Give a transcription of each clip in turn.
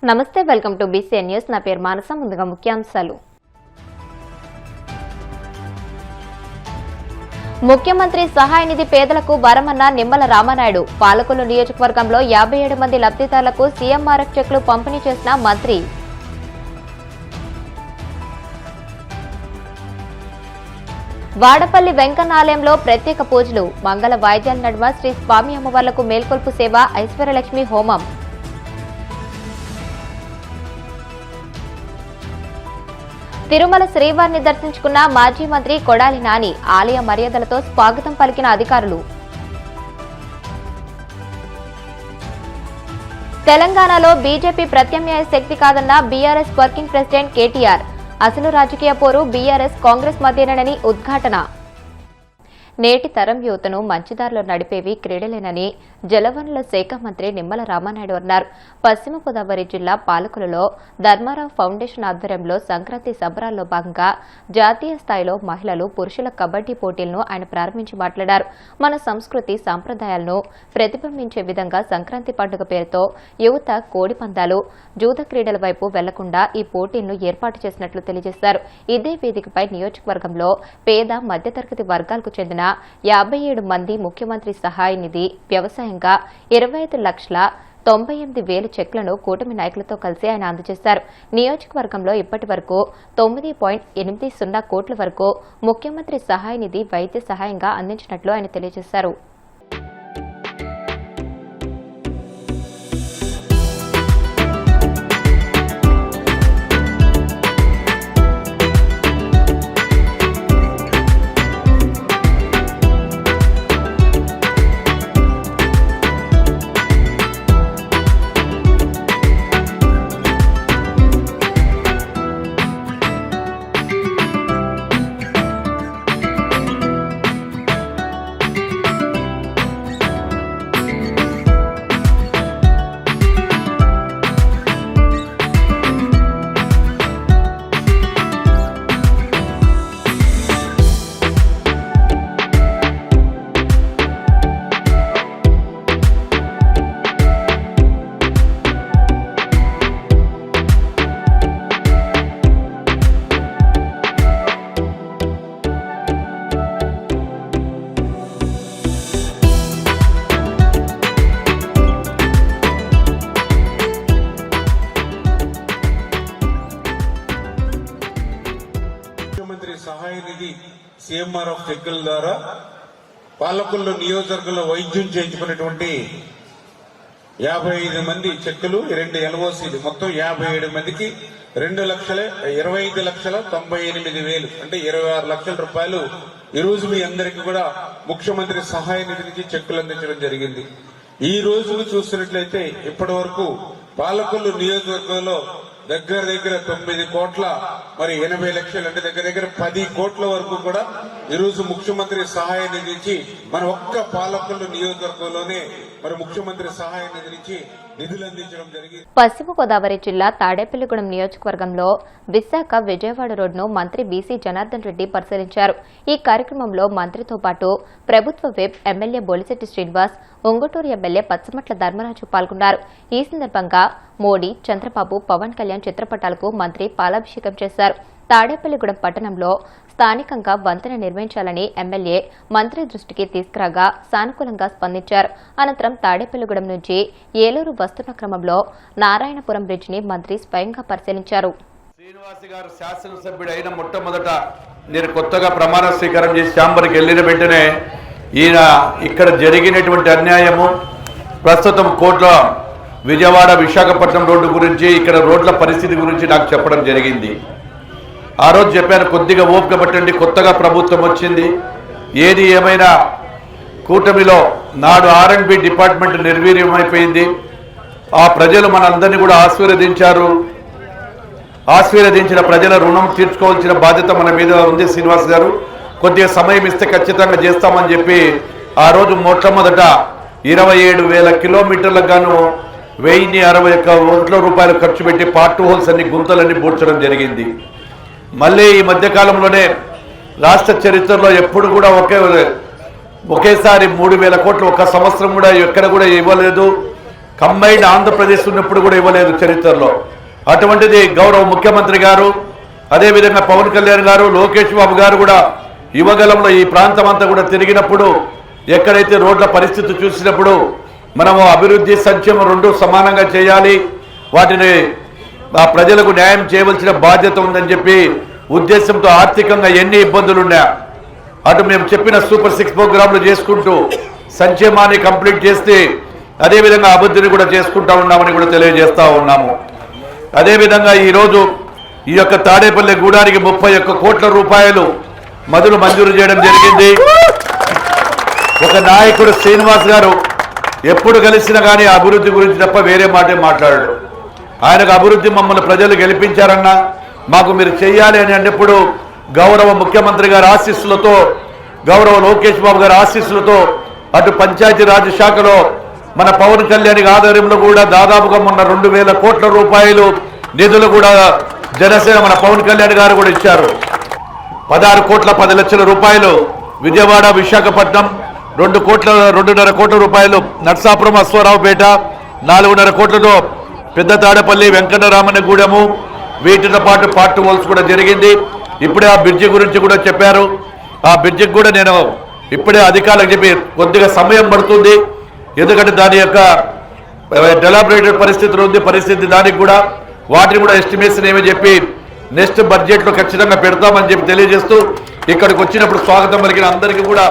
నమస్తే welcome to BCN news నా పేరు మానస ముందుగా ముఖ్యాంశాలు ముఖ్యమంత్రి సహాయ నిధి పేదలకు వరమన్న నిమ్మల రామనాయుడు పాలకొల్లు నియోజకవర్గంలో 57 మంది లబ్ధిదారులకు సీఎంఆర్ఎఫ్ చెక్లు పంపిణీ చేసిన మంత్రి వాడపల్లి వెంకన్న ఆలయంలో ప్రత్యేక పూజలు మంగళ వాయిద్యాల నడుమ శ్రీ స్వామి అమ్మవార్లకు మేల్కొల్పు సేవ ఐశ్వర్యలక్ష్మి హోమం తిరుమల శ్రీవారిని దర్శించుకున్న మాజీ మంత్రి కొడాలి నాని ఆలయ మర్యాదలతో స్వాగతం పలికిన అధికారులు తెలంగాణలో బీజేపీ ప్రత్యామ్నాయ శక్తి కాదన్న బీఆర్ఎస్ వర్కింగ్ ప్రెసిడెంట్ కేటీఆర్ అసలు రాజకీయ పోరు బీఆర్ఎస్ కాంగ్రెస్ మధ్యేనని ఉద్ఘాటన నేటి తరం యువతను మంచిదారిలో నడిపేవి క్రీడలేనని జలవనరుల శాఖ మంత్రి నిమ్మల రామనాయుడు అన్నారు. పశ్చిమ గోదావరి జిల్లా పాలకులలో ధర్మారావు ఫౌండేషన్ ఆధ్వర్యంలో సంక్రాంతి సంబరాల్లో భాగంగా జాతీయ స్థాయిలో మహిళలు పురుషుల కబడ్డీ పోటీలను ఆయన ప్రారంభించి మాట్లాడారు. మన సంస్కృతి సంప్రదాయాలను ప్రతిబింబించే విధంగా సంక్రాంతి పండుగ పేరుతో యువత కోడి పందాలు జూద క్రీడల వైపు వెళ్లకుండా ఈ పోటీలను ఏర్పాటు చేసినట్లు తెలియజేశారు. ఇదే వేదికపై నియోజకవర్గంలో పేద మధ్యతరగతి వర్గాలకు చెందిన 57 మంది ముఖ్యమంత్రి సహాయ నిధి వ్యవసాయంగా 25,98,000 చెక్లను కూటమి నాయకులతో కలిసి ఆయన అందజేశారు. నియోజకవర్గంలో ఇప్పటి వరకు 9.80 కోట్ల వరకు ముఖ్యమంత్రి సహాయ నిధి వైద్య సహాయంగా అందించినట్లు ఆయన తెలియజేశారు. సహాయ నిధి సీఎంఆర్ఎఫ్ చెక్కుల ద్వారా పాలకొల్లు నియోజకవర్గంలో వైద్యం చేయించుకున్నటువంటి 55 మంది చెక్కులు 2 ఎల్ఓసీలు మొత్తం 57 మందికి 2,25,98,000 అంటే 26 లక్షల రూపాయలు ఈ రోజు మీ అందరికీ కూడా ముఖ్యమంత్రి సహాయ నిధి నుంచి చెక్కులు అందించడం జరిగింది. ఈ రోజు చూసినట్లయితే ఇప్పటి వరకు పాలకొల్లు నియోజకవర్గంలో దగ్గర 9 కోట్ల 80 లక్షలు అంటే దగ్గర 10 కోట్ల వరకు కూడా ఈరోజు ముఖ్యమంత్రి సహాయ నిధి నుంచి మన ఒక్క పాలకొల్లు నియోజకవర్గంలోనే ముఖ్యమంత్రి సహాయ నిధి నుంచి నిధులు అందించడం జరిగింది. పశ్చిమ గోదావరి జిల్లా తాడేపల్లిగూడెం నియోజకవర్గంలో విశాఖ విజయవాడ రోడ్డును మంత్రి బీసీ జనార్దన్ రెడ్డి పరిశీలించారు. ఈ కార్యక్రమంలో మంత్రితో పాటు ప్రభుత్వ whip MLA Bolisetty Srinivas, Ongaturu MLA Pachamatla Dharmaraju పాల్గొన్నారు. ఈ సందర్భంగా మోడీ, చంద్రబాబు, పవన్ కళ్యాణ్ చిత్రపటాలకు మంత్రి పాలాభిషేకం చేశారు. తాడేపల్లిగూడెం పట్టణంలో స్థానికంగా వంతెన నిర్మించాలని ఎమ్మెల్యే మంత్రి దృష్టికి తీసుకురాగా సానుకూలంగా స్పందించారు. అనంతరం తాడేపల్లిగూడెం నుంచి ఏలూరు వస్తున్న క్రమంలో నారాయణపురం బ్రిడ్జిని మంత్రి స్వయంగా పరిశీలించారు. శ్రీనివాస్ గారు శాసనసభ్యుడు అయిన మొట్టమొదట నేను కొత్తగా ప్రమాణ స్వీకారం చేసి ఛాంబర్కి వెళ్ళిన వెంటనే ఈయన ఇక్కడ జరిగినటువంటి అన్యాయము ప్రస్తుతం కోట్ల విజయవాడ విశాఖపట్నం రోడ్డు గురించి ఇక్కడ రోడ్ల పరిస్థితి గురించి నాకు చెప్పడం జరిగింది. ఆ రోజు చెప్పాను, కొద్దిగా ఓపిక పట్టండి, కొత్తగా ప్రభుత్వం వచ్చింది, ఏది ఏమైనా కూటమిలో నాడు R&B డిపార్ట్మెంట్ నిర్వీర్యమైపోయింది. ఆ ప్రజలు మనందరినీ కూడా ఆశీర్వదించిన ప్రజల రుణం తీర్చుకోవాల్సిన బాధ్యత మన మీద ఉంది. శ్రీనివాస్ గారు కొద్దిగా సమయం ఇస్తే ఖచ్చితంగా చేస్తామని చెప్పి ఆ రోజు మొట్టమొదట 27,000 కిలోమీటర్లకు గాను 1,061 కోట్ల రూపాయలు ఖర్చు పెట్టి పార్ట్ హోల్స్ అన్ని గుంతలన్నీ పూడ్చడం జరిగింది. మళ్ళీ ఈ మధ్యకాలంలోనే రాష్ట్ర చరిత్రలో ఎప్పుడు కూడా ఒకేసారి 3,000 కోట్లు ఒక సంవత్సరం కూడా ఎక్కడ కూడా ఇవ్వలేదు. కంబైన్డ్ ఆంధ్రప్రదేశ్ ఉన్నప్పుడు కూడా ఇవ్వలేదు చరిత్రలో. అటువంటిది గౌరవ ముఖ్యమంత్రి గారు, అదేవిధంగా పవన్ కళ్యాణ్ గారు, లోకేష్ బాబు గారు కూడా యువగలంలో ఈ ప్రాంతం అంతా కూడా తిరిగినప్పుడు ఎక్కడైతే రోడ్ల పరిస్థితి చూసినప్పుడు మనము అభివృద్ధి సంక్షేమం రెండు సమానంగా చేయాలి, వాటిని ఆ ప్రజలకు న్యాయం చేయవలసిన బాధ్యత ఉందని చెప్పి ఉద్దేశంతో ఆర్థికంగా ఎన్ని ఇబ్బందులున్నా అటు మేము చెప్పిన సూపర్ 6 ప్రోగ్రాంలు చేసుకుంటూ సంక్షేమాన్ని కంప్లీట్ చేస్తే అదేవిధంగా అభివృద్ధిని కూడా చేసుకుంటా ఉన్నామని కూడా తెలియజేస్తా ఉన్నాము. అదేవిధంగా ఈరోజు ఈ యొక్క తాడేపల్లి గూడానికి 31 కోట్ల రూపాయలు మదులు మంజూరు చేయడం జరిగింది. ఒక నాయకుడు శ్రీనివాస్ గారు ఎప్పుడు కలిసినా కానీ అభివృద్ధి గురించి తప్ప వేరే మాటే మాట్లాడాడు. ఆయనకు అభివృద్ధి మమ్మల్ని ప్రజలు గెలిపించారన్నా మాకు మీరు చెయ్యాలి అని అన్నప్పుడు గౌరవ ముఖ్యమంత్రి గారి ఆశీస్సులతో, గౌరవ లోకేష్ బాబు గారి ఆశీస్సులతో అటు పంచాయతీరాజ్ శాఖలో మన పవన్ కళ్యాణ్ ఆధ్వర్యంలో కూడా దాదాపుగా మొన్న 2,000 కోట్ల రూపాయలు నిధులు కూడా జనసేన మన పవన్ కళ్యాణ్ గారు కూడా ఇచ్చారు. 16 కోట్ల 10 లక్షల రూపాయలు విజయవాడ విశాఖపట్నం, 2.5 కోట్ల రూపాయలు నర్సాపురం అశ్వారావుపేట, 4.5 కోట్లతో పెద్ద తాడపల్లి వెంకటరామన్నగూడెము, వీటితో పాటు పార్ట్ వాల్స్ కూడా జరిగింది. ఇప్పుడే ఆ బ్రిడ్జి గురించి కూడా చెప్పారు. ఆ బ్రిడ్జికి కూడా నేను ఇప్పుడే అధికారులకు చెప్పి కొద్దిగా సమయం పడుతుంది, ఎందుకంటే దాని యొక్క డెలాబరేటెడ్ పరిస్థితి దానికి కూడా వాటిని కూడా ఎస్టిమేషన్ ఏమని చెప్పి నెక్స్ట్ బడ్జెట్లో ఖచ్చితంగా పెడతామని చెప్పి తెలియజేస్తూ ఇక్కడికి వచ్చినప్పుడు స్వాగతం పలికిన అందరికీ కూడా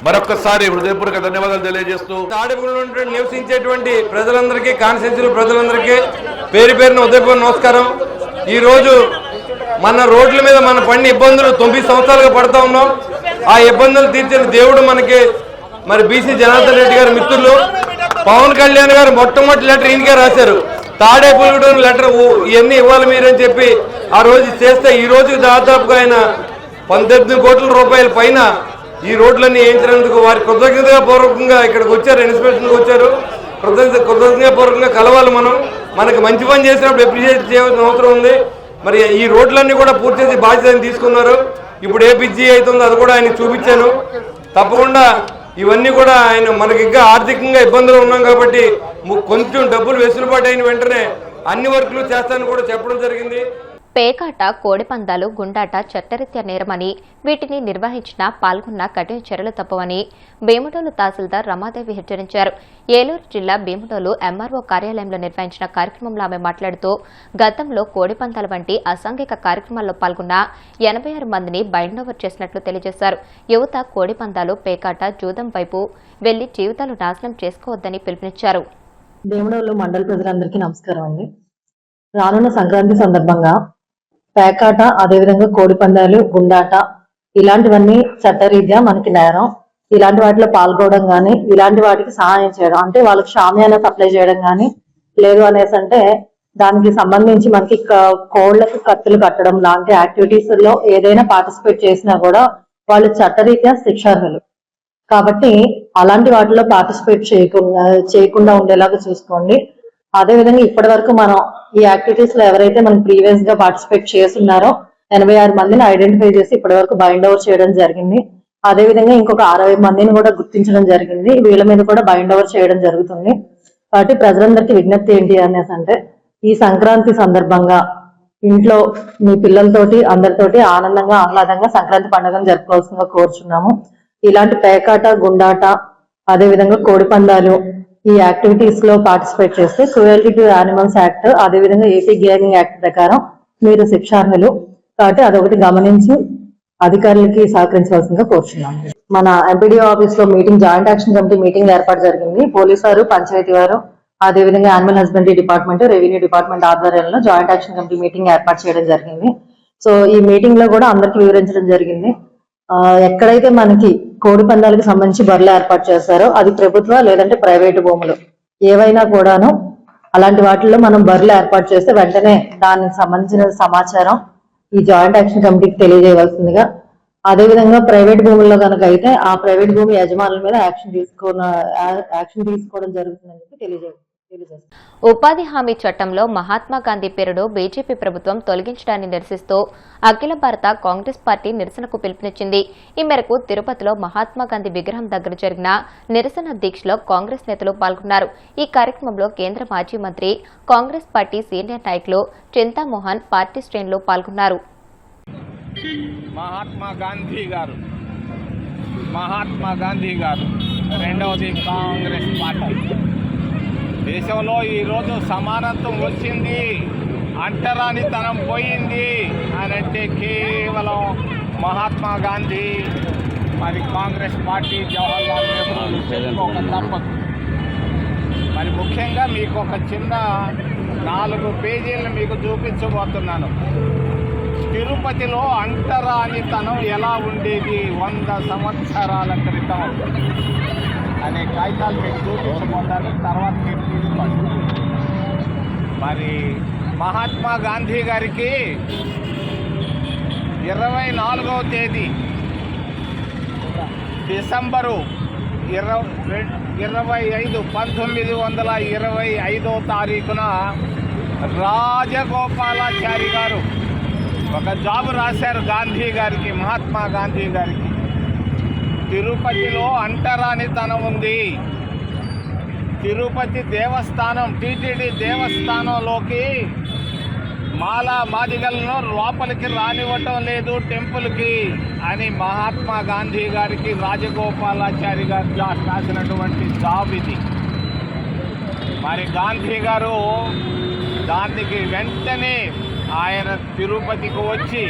మరొక్కసారి హృదయపూర్వక ధన్యవాదాలు తెలియజేస్తూ తాడేపల్లిలో నివసించేటువంటి ప్రజలందరికీ, కాన్స్టిట్యూన్సీ ప్రజలందరికీ పేరు పేరున ఉదయపూర్వ నమస్కారం. ఈరోజు మన రోడ్ల మీద మన పడిన ఇబ్బందులు 9 సంవత్సరాలుగా పడతా ఉన్నాం. ఆ ఇబ్బందులు తీర్చిన దేవుడు మనకి మరి బీసీ జనార్దన్ రెడ్డి గారి మిత్రులు పవన్ కళ్యాణ్ గారు మొట్టమొదటి లెటర్ ఈయనకే రాశారు. తాడేపల్లిగూడెం లెటర్ ఇవన్నీ ఇవ్వాలి మీరని చెప్పి ఆ రోజు చేస్తే ఈ రోజు దాదాపుగా ఆయన 18 కోట్ల రూపాయల పైన ఈ రోడ్లన్నీ వేయించినందుకు వారి కృతజ్ఞతగా పూర్వకంగా ఇక్కడికి వచ్చారు, ఇన్స్పెక్షన్కి వచ్చారు. కృతజ్ఞత పూర్వకంగా కలవాలి. మనకి మంచి పని చేసినప్పుడు అప్రిషియేట్ చేయాల్సిన అవసరం ఉంది. మరి ఈ రోడ్లన్నీ కూడా పూర్తి చేసి బాధ్యతని తీసుకున్నారు. ఇప్పుడు ఏ పిచ్చి అవుతుందో అది కూడా ఆయన చూపించాను. తప్పకుండా ఇవన్నీ కూడా ఆయన మనకి ఇంకా ఆర్థికంగా ఇబ్బందులు ఉన్నాం కాబట్టి కొంచెం డబ్బులు వెసులుబాటు అయిన వెంటనే అన్ని వర్కులు చేస్తానని కూడా చెప్పడం జరిగింది. పేకాట, కోడిపందాలు, గుండాట చట్టరీత్యా నేరమని, వీటిని నిర్వహించినా పాల్గొన్న కఠిన చర్యలు తప్పవని భీమడోలు తహసీల్దార్ రమాదేవి హెచ్చరించారు. ఏలూరు జిల్లా భీమడోలు ఎంఆర్ఓ కార్యాలయంలో నిర్వహించిన కార్యక్రమంలో ఆమె మాట్లాడుతూ గతంలో కోడిపందాల వంటి అసాంఘిక కార్యక్రమాల్లో పాల్గొన్న 86 మందిని బైండ్ ఓవర్ చేసినట్లు తెలియజేశారు. యువత కోడిపందాలు, పేకాట, జూదం వైపు వెళ్లి జీవితాలు నాశనం చేసుకోవద్దని పిలుపునిచ్చారు. భీమడోలు మండల ప్రజలందరికీ నమస్కారం అండి. రానున్న సంక్రాంతి సందర్భంగా పేకాట, అదేవిధంగా కోడిపందాలు, గుండాట ఇలాంటివన్నీ చట్టరీత్యా మనకి నేరం. ఇలాంటి వాటిలో పాల్గొనడం కానీ, ఇలాంటి వాటికి సహాయం చేయడం అంటే వాళ్ళకి షామియానా సప్లై చేయడం కానీ, లేదు అనేసి అంటే దానికి సంబంధించి మనకి కోళ్లకు కత్తులు కట్టడం లాంటి యాక్టివిటీస్ లో ఏదైనా పార్టిసిపేట్ చేసినా కూడా వాళ్ళు చట్టరీత్యా శిక్షార్హులు. కాబట్టి అలాంటి వాటిలో పార్టిసిపేట్ చేయకుండా ఉండేలాగా చూసుకోండి. అదేవిధంగా ఇప్పటి వరకు మనం ఈ యాక్టివిటీస్ లో ఎవరైతే మనం ప్రీవియస్ గా పార్టిసిపేట్ చేస్తున్నారో 86 మందిని ఐడెంటిఫై చేసి ఇప్పటి వరకు బైండ్ ఓవర్ చేయడం జరిగింది. అదేవిధంగా ఇంకొక 60 మందిని కూడా గుర్తించడం జరిగింది. వీళ్ళ మీద కూడా బైండ్ ఓవర్ చేయడం జరుగుతుంది. కాబట్టి ప్రజలందరికీ విజ్ఞప్తి ఏంటి అనేసి అంటే ఈ సంక్రాంతి సందర్భంగా ఇంట్లో మీ పిల్లలతోటి అందరితోటి ఆనందంగా ఆహ్లాదంగా సంక్రాంతి పండుగను జరుపుకోవాల్సిందిగా కోరుచున్నాము. ఇలాంటి పేకాట, గుండాట, అదేవిధంగా కోడిపందాలు ఈ యాక్టివిటీస్ లో పార్టిసిపేట్ చేస్తే క్రూయల్టీ టు యానిమల్స్ యాక్ట్, అదేవిధంగా ఏపీ గేమింగ్ యాక్ట్ ప్రకారం మీరు శిక్షార్హులు. కాబట్టి అదొకటి గమనించి అధికారులకి సహకరించవలసిందిగా కోరుచున్నాము. మన ఎంపీడీఓ ఆఫీస్ లో meeting, joint action committee meeting ఏర్పాటు జరిగింది. పోలీసు వారు, పంచాయతీ వారు, అదేవిధంగా animal husbandry department, revenue department ఆధ్వర్యంలో జాయింట్ యాక్షన్ కమిటీ మీటింగ్ ఏర్పాటు చేయడం జరిగింది. సో ఈ మీటింగ్ లో కూడా అందరికి వివరించడం జరిగింది. ఎక్కడైతే మనకి కోడి పందాలకు సంబంధించి బర్రెలు ఏర్పాటు చేస్తారో అది ప్రభుత్వ లేదంటే ప్రైవేటు భూములు ఏవైనా కూడాను అలాంటి వాటిల్లో మనం బర్రెలు ఏర్పాటు చేస్తే వెంటనే దానికి సంబంధించిన సమాచారం ఈ జాయింట్ యాక్షన్ కమిటీకి తెలియజేయవలసిందిగా, అదేవిధంగా ప్రైవేట్ భూముల్లో కనుక అయితే ఆ ప్రైవేట్ భూమి యజమానుల మీద యాక్షన్ తీసుకోవడం జరుగుతుందని తెలియజేయాలి. తెలియజేస్తాను. ఉపాధి హామీ చట్టంలో మహాత్మా గాంధీ పేరును బీజేపీ ప్రభుత్వం తొలగించడాన్ని నిరసిస్తూ అఖిల భారత కాంగ్రెస్ పార్టీ నిరసనకు పిలుపునిచ్చింది. ఈ మేరకు తిరుపతిలో మహాత్మా గాంధీ విగ్రహం దగ్గర జరిగిన నిరసన దీక్షలో కాంగ్రెస్ నేతలు పాల్గొన్నారు. ఈ కార్యక్రమంలో కేంద్ర మాజీ మంత్రి, కాంగ్రెస్ పార్టీ సీనియర్ నాయకులు చింతామోహన్, పార్టీ శ్రేణులు పాల్గొన్నారు. మహాత్మా గాంధీ గారు రెండవది కాంగ్రెస్ పార్టీ. దేశంలో ఈరోజు సమానత్వం వచ్చింది, అంటరానితనం పోయింది అని అంటే కేవలం మహాత్మా గాంధీ మరి కాంగ్రెస్ పార్టీ, జవహర్లాల్ నెహ్రూ చెప్పుకోక తప్పదు. మరి ముఖ్యంగా మీకు ఒక చిన్న 4 పేజీలను మీకు చూపించబోతున్నాను. తిరుపతిలో అంటరానితనం ఎలా ఉండేది 100 సంవత్సరాల క్రితం అనే కాగితాలు మీకు చూపించబోతాను. తర్వాత మీరు తీసుకోండి. మరి మహాత్మా గాంధీ గారికి 24వ తేదీ డిసెంబరు 1925వ తారీఖున రాజగోపాలాచారి గారు ఒక జాబు రాశారు గాంధీ గారికి, మహాత్మా గాంధీ గారికి. తిరుపతిలో అంటరానితనం ఉంది. తిరుపతి దేవస్థానం, టీటీడీ దేవస్థానంలోకి మాలా మాదిగలను లోపలికి రానివ్వటం లేదు టెంపుల్కి అని మహాత్మా గాంధీ గారికి రాజగోపాలాచారి గారు రాసినటువంటి జాబ్ ఇది. మరి గాంధీ గారు దానికి వెంటనే ఆయన తిరుపతికి వచ్చి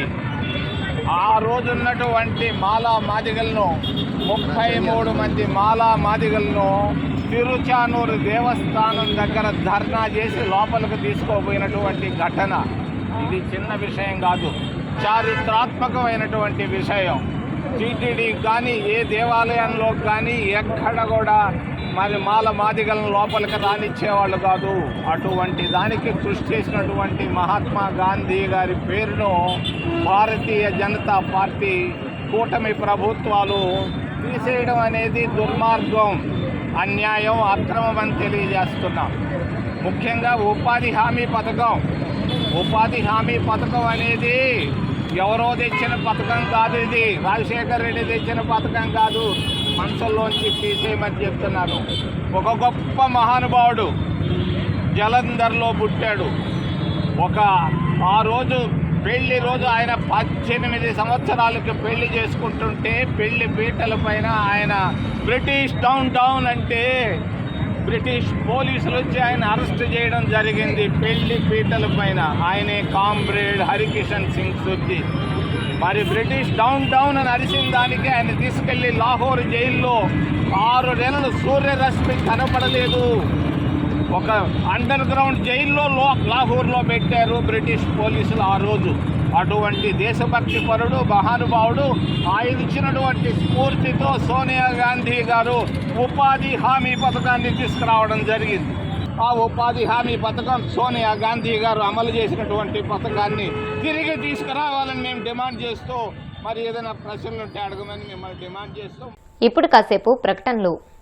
ఆ రోజున్నటువంటి మాలా మాదిగలను 33 మంది మాలా మాదిగలను తిరుచానూరు దేవస్థానం దగ్గర ధర్నా చేసి లోపలికి తీసుకోబోయినటువంటి ఘటన ఇది చిన్న విషయం కాదు, చారిత్రాత్మకమైనటువంటి విషయం. టీటీడీ కానీ ఏ దేవాలయంలో కానీ ఎక్కడ కూడా మరి మాల మాదిగలను లోపలికి రానిచ్చేవాళ్ళు కాదు. అటువంటి దానికి కృషి చేసినటువంటి మహాత్మా గాంధీ గారి పేరును భారతీయ జనతా పార్టీ కూటమి ప్రభుత్వాలు తీసేయడం అనేది దుర్మార్గం, అన్యాయం, అక్రమం అని తెలియజేస్తున్నాం. ముఖ్యంగా ఉపాధి హామీ పథకం అనేది ఎవరో తెచ్చిన పథకం కాదు. ఇది రాజశేఖర్ రెడ్డి తెచ్చిన పథకం కాదు, మనసుల్లోంచి తీసేయమని చెప్తున్నాను. ఒక గొప్ప మహానుభావుడు జలంధర్లో పుట్టాడు. ఆ రోజు పెళ్లి రోజు ఆయన 18 సంవత్సరాలకి పెళ్లి చేసుకుంటుంటే పెళ్లి పీటల పైన ఆయన బ్రిటిష్ డౌన్ అంటే బ్రిటిష్ పోలీసులు వచ్చి ఆయన అరెస్ట్ చేయడం జరిగింది. పెళ్లి పీటల పైన ఆయనే కామ్రేడ్ హరికిషన్ సింగ్ సుద్ది. మరి బ్రిటిష్ డౌన్ అని అరిసిన దానికి ఆయన తీసుకెళ్లి లాహోర్ జైల్లో 6 నెలలు సూర్యరశ్మి కనపడలేదు. ఒక అండర్ గ్రౌండ్ జైల్లో లాహోర్లో పెట్టారు బ్రిటిష్ పోలీసులు ఆ రోజు. అటువంటి దేశభక్తి పరుడు, మహానుభావుడు, ఆయన ఇచ్చినటువంటి స్ఫూర్తితో సోనియా గాంధీ గారు ఉపాధి హామీ పథకాన్ని తీసుకురావడం జరిగింది. ఆ ఉపాధి హామీ పథకం సోనియా గాంధీ గారు అమలు చేసినటువంటి పథకాన్ని తిరిగి తీసుకురావాలని మేము డిమాండ్ చేస్తూ, మరి ఏదైనా ప్రశ్నలు ఉంటే అడగమని మిమ్మల్ని డిమాండ్ చేస్తూ ఇప్పుడు కాసేపు ప్రకటనలు.